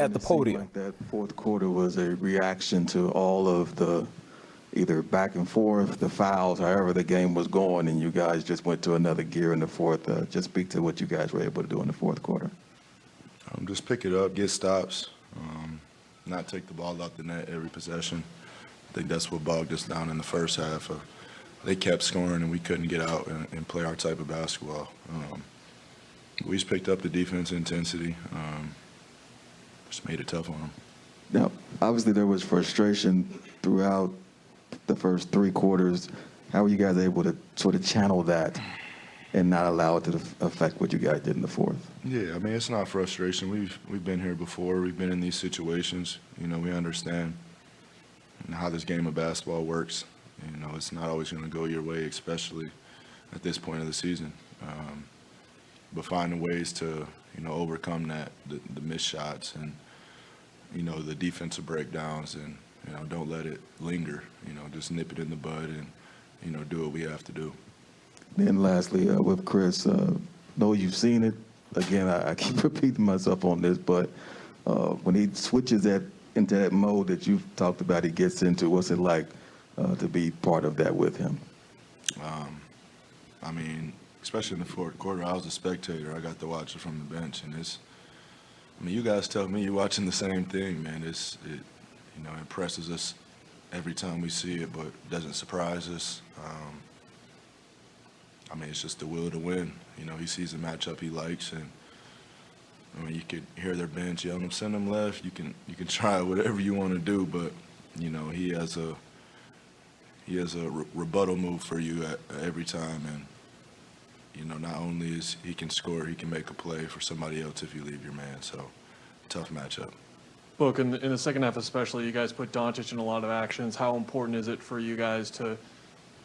at the podium. Like that fourth quarter was a reaction to all of the either back and forth, the fouls, however the game was going, and you guys just went to another gear in the fourth. Just speak to what you guys were able to do in the fourth quarter. Just pick it up, get stops, not take the ball out the net every possession. I think that's what bogged us down in the first half. They kept scoring, and we couldn't get out and play our type of basketball. We just picked up the defense intensity, just made it tough on them. Now, obviously there was frustration throughout the first three quarters. How were you guys able to sort of channel that and not allow it to affect what you guys did in the fourth? Yeah, I mean, it's not frustration. We've been here before. We've been in these situations. You know, we understand how this game of basketball works. You know, it's not always going to go your way, especially at this point of the season. But finding ways to, you know, overcome that, the missed shots and, you know, the defensive breakdowns and, you know, don't let it linger. You know, just nip it in the bud and, you know, do what we have to do. Then lastly, with Chris, know you've seen it. Again, I keep repeating myself on this, but when he switches into that mode that you've talked about, he gets into, what's it like to be part of that with him? I mean, especially in the fourth quarter, I was a spectator. I got to watch it from the bench, and I mean, you guys tell me you're watching the same thing, man. It you know, impresses us every time we see it, but doesn't surprise us. I mean, it's just the will to win. You know, he sees a matchup he likes, and I mean, you could hear their bench yelling, "Send him left." You can try whatever you want to do, but you know, he has a rebuttal move for you every time, and you know, not only is he can score, he can make a play for somebody else if you leave your man. So, tough matchup. Book, in the second half especially, you guys put Doncic in a lot of actions. How important is it for you guys to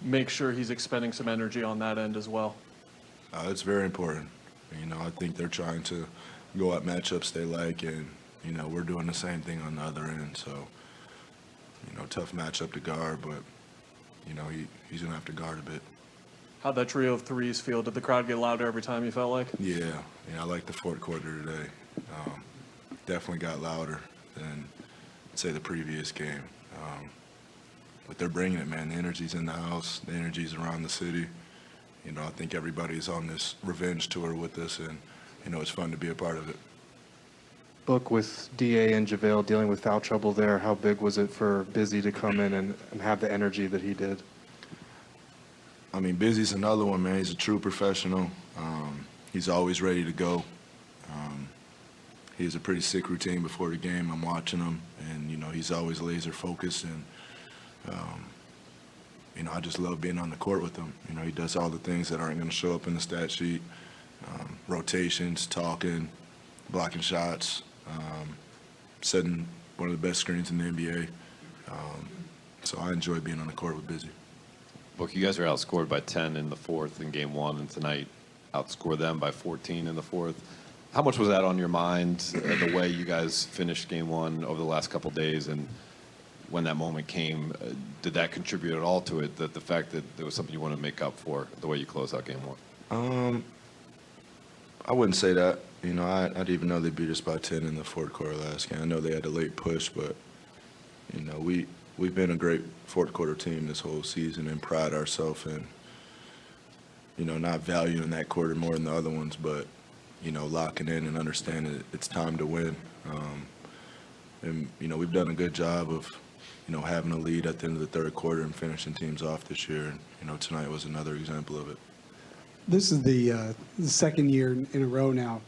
make sure he's expending some energy on that end as well? It's very important. You know, I think they're trying to go at matchups they like, and, you know, we're doing the same thing on the other end. So, you know, tough matchup to guard, but, you know, he's going to have to guard a bit. How'd that trio of threes feel? Did the crowd get louder every time you felt like? Yeah, I like the fourth quarter today. Definitely got louder than, say, the previous game. But they're bringing it, man. The energy's in the house. The energy's around the city. You know, I think everybody's on this revenge tour with us, and, you know, it's fun to be a part of it. Book, with DA and JaVale dealing with foul trouble there, how big was it for Busy to come in and have the energy that he did? I mean, Busy's another one, man. He's a true professional. He's always ready to go. He has a pretty sick routine before the game. I'm watching him, and, you know, he's always laser focused, and you know, I just love being on the court with him. You know, he does all the things that aren't going to show up in the stat sheet, rotations, talking, blocking shots, setting one of the best screens in the NBA. So I enjoy being on the court with Busy. Look, you guys are outscored by 10 in the fourth in game one, and tonight outscore them by 14 in the fourth. How much was that on your mind, the way you guys finished game one over the last couple of days, and when that moment came, did that contribute at all to it, that the fact that there was something you wanted to make up for, the way you closed out game one? I wouldn't say that. You know, I didn't even know they beat us by 10 in the fourth quarter last game. I know they had a late push, but, you know, we've been a great fourth quarter team this whole season and pride ourselves in, you know, not valuing that quarter more than the other ones, but, you know, locking in and understanding it's time to win. And, you know, we've done a good job of, you know, having a lead at the end of the third quarter and finishing teams off this year. And, you know, tonight was another example of it. This is the second year in a row now,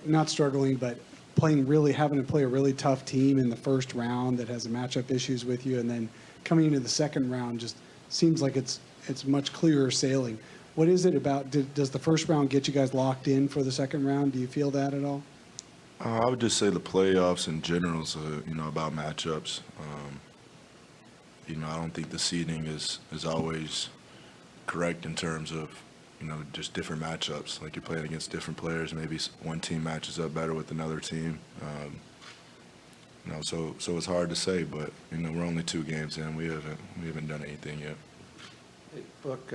not struggling, but having to play a really tough team in the first round that has matchup issues with you, and then coming into the second round just seems like it's much clearer sailing. What is it about? Does the first round get you guys locked in for the second round? Do you feel that at all? I would just say the playoffs in general is, you know, about matchups. You know, I don't think the seeding is always correct in terms of, you know, just different matchups. Like, you're playing against different players. Maybe one team matches up better with another team. You know, so it's hard to say. But, you know, we're only 2 games in. We haven't done anything yet. Hey, Book,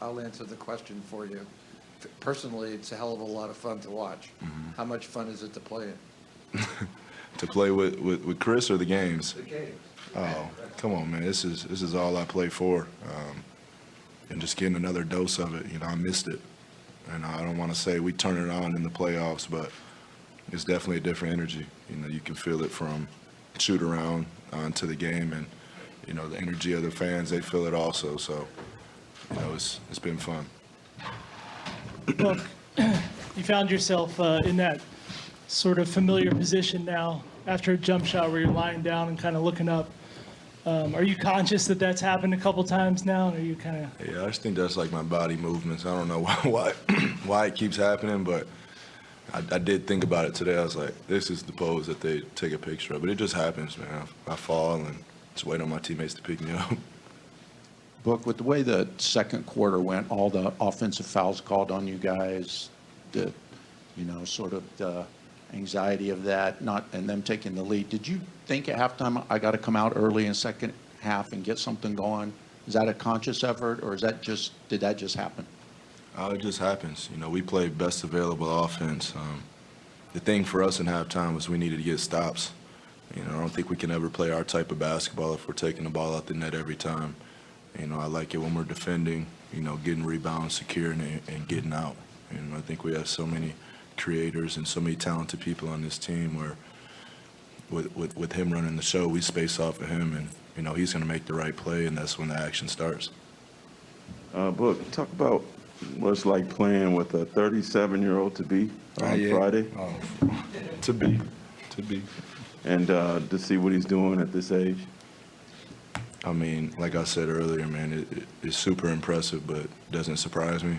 I'll answer the question for you. Personally, it's a hell of a lot of fun to watch. Mm-hmm. How much fun is it to play it? To play with Chris or the games? The games. Oh, come on, man. This is all I play for. And just getting another dose of it, I missed it. And I don't want to say we turn it on in the playoffs, but it's definitely a different energy. You can feel it from shoot around to the game, and the energy of the fans, they feel it also. So it's been fun. Look, you found yourself in that sort of familiar position now after a jump shot where you're lying down and kind of looking up. Are you conscious that that's happened a couple times now? Or are you kind of? Yeah, I just think that's like my body movements. I don't know why it keeps happening, but I did think about it today. I was like, this is the pose that they take a picture of. But it just happens, man. I fall and just wait on my teammates to pick me up. Book, with the way the second quarter went, all the offensive fouls called on you guys, the, sort of the anxiety of that, and them taking the lead. Did you think at halftime, I got to come out early in second half and get something going? Is that a conscious effort, or did that just happen? It just happens. We play best available offense. The thing for us in halftime was we needed to get stops. I don't think we can ever play our type of basketball if we're taking the ball out the net every time. I like it when we're defending, getting rebounds, securing and getting out. I think we have so many creators and so many talented people on this team where with him running the show, we space off of him, and, he's going to make the right play, and that's when the action starts. Book, talk about what it's like playing with a 37-year-old to be on Friday. Oh, to be. And to see what he's doing at this age. I mean, like I said earlier, man, it's super impressive, but doesn't surprise me.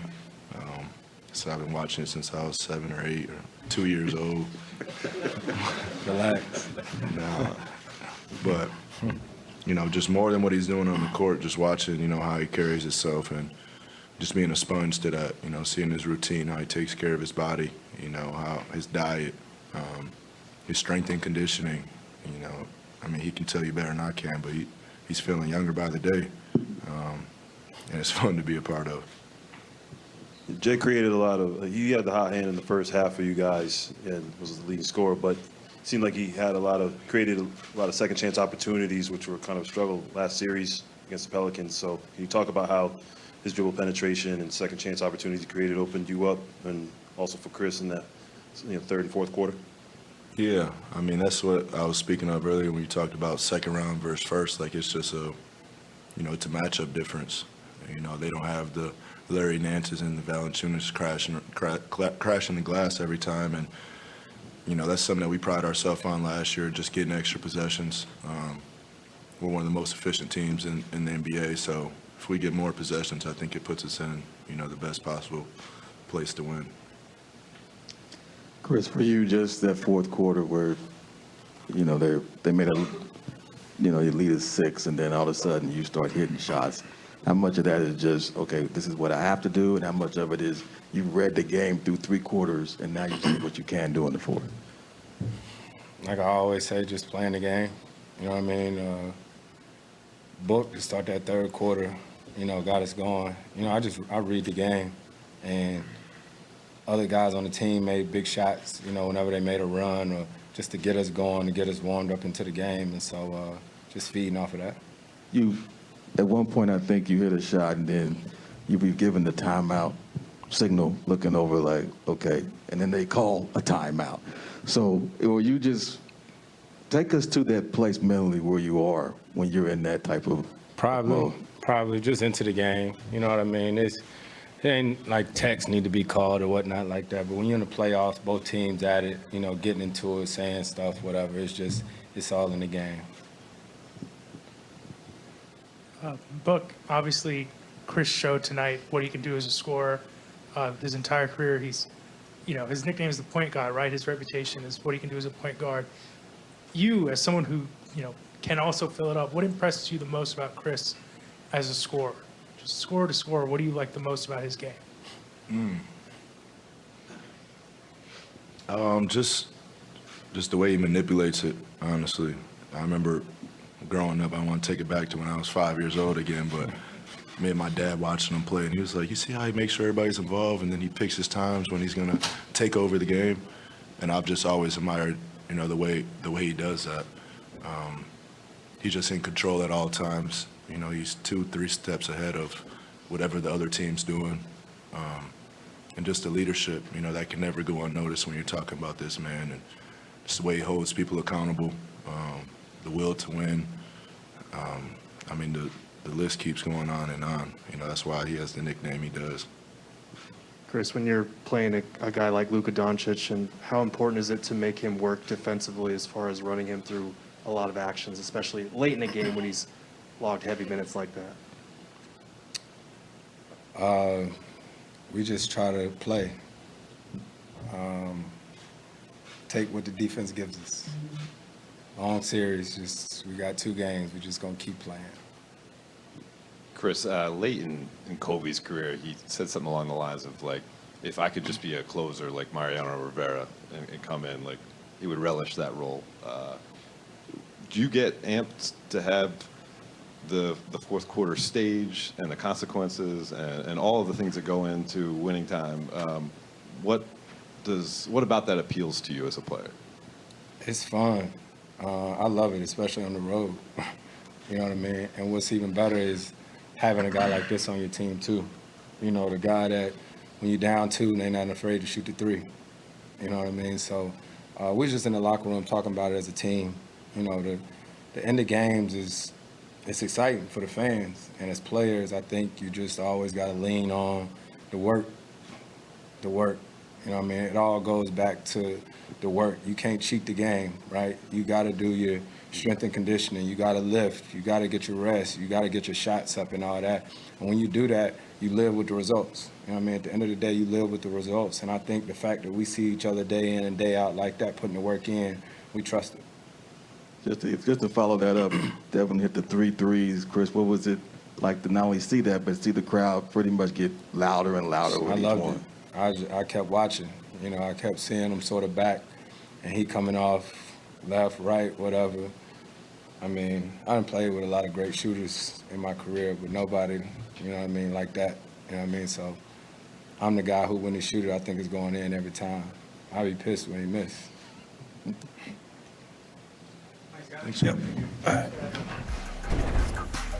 So I've been watching it since I was 7 or 8 or 2 years old. Relax. No. But, just more than what he's doing on the court, just watching, how he carries himself and just being a sponge to that, seeing his routine, how he takes care of his body, how his diet, his strength and conditioning, he can tell you better than I can, but he's feeling younger by the day, and it's fun to be a part of. Jay created a lot of. He had the hot hand in the first half for you guys and was the leading scorer, but it seemed like he had created a lot of second chance opportunities, which were kind of a struggle last series against the Pelicans. So can you talk about how his dribble penetration and second chance opportunities he created opened you up, and also for Chris in that third and fourth quarter? Yeah, that's what I was speaking of earlier when you talked about second round versus first. Like, it's just it's a matchup difference. They don't have the Larry Nances and the Valanciunas crashing the glass every time, and that's something that we pride ourselves on last year, just getting extra possessions. We're one of the most efficient teams in the NBA, so if we get more possessions, I think it puts us in the best possible place to win. Chris, for you, just that fourth quarter where, they made your lead is 6, and then all of a sudden you start hitting shots. How much of that is just, okay, this is what I have to do, and how much of it is you read the game through 3 quarters, and now you see what you can do in the fourth? Like I always say, just playing the game. You know what I mean? Book to start that third quarter, got us going. I read the game, and other guys on the team made big shots, whenever they made a run or just to get us going, to get us warmed up into the game. And so just feeding off of that. At one point, I think you hit a shot, and then you be given the timeout signal, looking over like, okay, and then they call a timeout. So, or you just take us to that place mentally where you are when you're in that type of mode. Probably just into the game. You know what I mean? It ain't like texts need to be called or whatnot like that. But when you're in the playoffs, both teams at it, getting into it, saying stuff, whatever. It's all in the game. Book, obviously, Chris showed tonight what he can do as a scorer. His entire career, his nickname is the point guard, right? His reputation is what he can do as a point guard. You, as someone who, can also fill it up, what impresses you the most about Chris as a scorer? Just scorer to scorer, what do you like the most about his game? Just the way he manipulates it, honestly. I remember growing up, I want to take it back to when I was 5 years old again, but me and my dad watching him play, and he was like, you see how he makes sure everybody's involved, and then he picks his times when he's going to take over the game. And I've just always admired the way he does that. He's just in control at all times. He's 2-3 steps ahead of whatever the other team's doing. And just the leadership, that can never go unnoticed when you're talking about this man. And just the way he holds people accountable, the will to win. The list keeps going on and on. That's why he has the nickname he does. Chris, when you're playing a guy like Luka Doncic, and how important is it to make him work defensively as far as running him through a lot of actions, especially late in a game when he's logged heavy minutes like that? We just try to play. Take what the defense gives us. Long series, we got 2 games. We're just going to keep playing. Chris, late in Kobe's career, he said something along the lines of, like, if I could just be a closer like Mariano Rivera and come in, like, he would relish that role. Do you get amped to have the fourth quarter stage and the consequences and all of the things that go into winning time? What about that appeals to you as a player? It's fun. I love it, especially on the road. You know what I mean? And what's even better is having a guy like this on your team too. The guy that when you're down 2, they're not afraid to shoot the 3. You know what I mean? So we're just in the locker room talking about it as a team. The end of games it's exciting for the fans. And as players, I think you just always got to lean on the work. You know what I mean? It all goes back to the work. You can't cheat the game, right? You got to do your strength and conditioning. You got to lift. You got to get your rest. You got to get your shots up and all that. And when you do that, you live with the results. You know what I mean? At the end of the day, you live with the results. And I think the fact that we see each other day in and day out like that, putting the work in, we trust it. Just to follow that up, Devin hit the 3 threes. Chris, what was it like to not only see that, but see the crowd pretty much get louder and louder with I each loved one? it. I kept watching. I kept seeing him sort of back, and he coming off left, right, whatever. I done played with a lot of great shooters in my career, but nobody, like that. You know what I mean? So I'm the guy who, when he shoot it, I think is going in every time. I'll be pissed when he miss. Thanks, yep.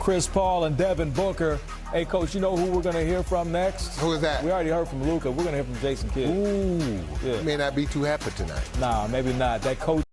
Chris Paul and Devin Booker. Hey, Coach, you know who we're going to hear from next? Who is that? We already heard from Luka. We're going to hear from Jason Kidd. Ooh, yeah. He may not be too happy tonight. Nah, maybe not. That coach.